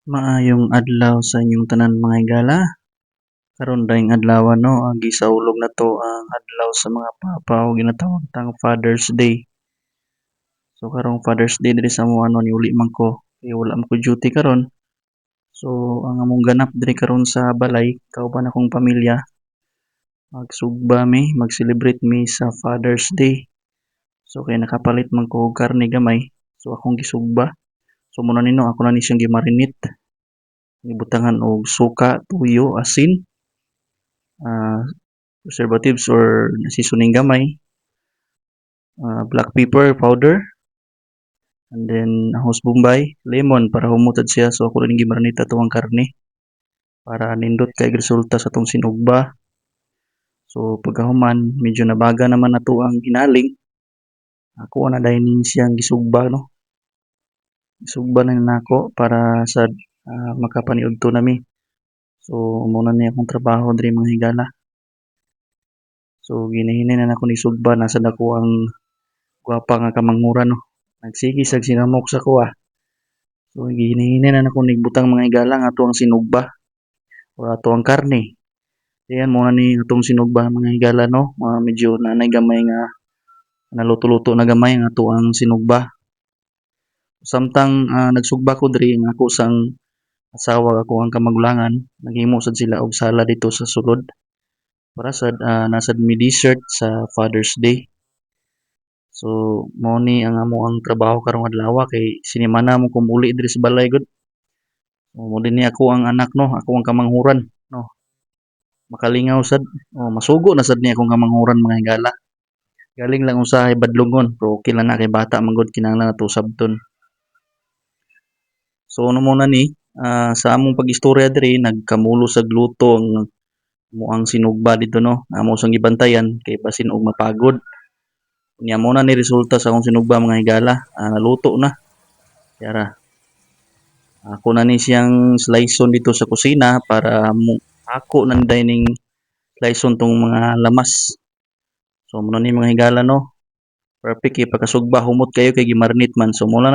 Maayong adlaw sa inyong tanan mga higala. Karon daing adlaw no, ang gisaulog na to ang adlaw sa mga papa o ginatawag tang Father's Day. So karong Father's Day diri sa amo ano ni uli man ko, kay wala man ko duty karon. So ang among ganap diri karon sa balay kauban akong pamilya, magsugba mi, mag-celebrate mi sa Father's Day. So kay nakapalit man ko og karne gamay, so akong gisugba. So muna nino ako na ni siyang gimarinate, gibutangan og suka, tuyo, asin, ah, preservatives or seasoning gamay, black pepper powder, and then ahos bombay, lemon para humutad siya. So ako rin gimarinate ato ang karne para nindot kay resulta sa tong sinugba. So pagkahuman medyo nabaga naman nato ang hinaling. Ako na dining siyang gisugba no. Gisugba na nako para sa makapaniud to nami. So muna ni akong trabaho diri mga higala. So ginahinay na nako ni sugba nasa dako ang gwapa nga kamanghuran no. Nagsigi sag sinamok sa kuha. So gihinahinay na nako nigbutang mga higala nga ato ang sinugba o ato ang karne. Ayan mo ni atong sinugba mga higala no. Medyo nanay gamay nga naluto-luto na gamay nga ato ang sinugba. Samtang nagsugba ko diri nga ako sang asawa ako ang kamagulangan, naghimo sad sila og sala dito sa sulod. Para sad nasad mi dessert sa Father's Day. So mao ni ang amo ang trabaho karong adlaw kay sinimana mo kumuli diri sa balay gud. Mo din ni ako ang anak no, ako ang kamanghuran no. Makalingaw sad, masugo na sad ni akong kamanghuran mga higala. Galing lang usahay badlongon, pero okay lang na kay bata man gud kinahanglan nato sabton. So ano muna ni sa among pag-istorya diri nagkamulo sa gluto ang moang sinugba dito no. Amo sang gibantayan kay basin og mapagod. Unya mo na ni resulta sa akong sinugba mga higala, naluto na. Kaya ako na ni siyang sliceon dito sa kusina para ako na ni dining sliceon tong mga lamas. So muna ni mga higala no. Perfect kay pagkasugba humot kayo kay gimarinate man. So muna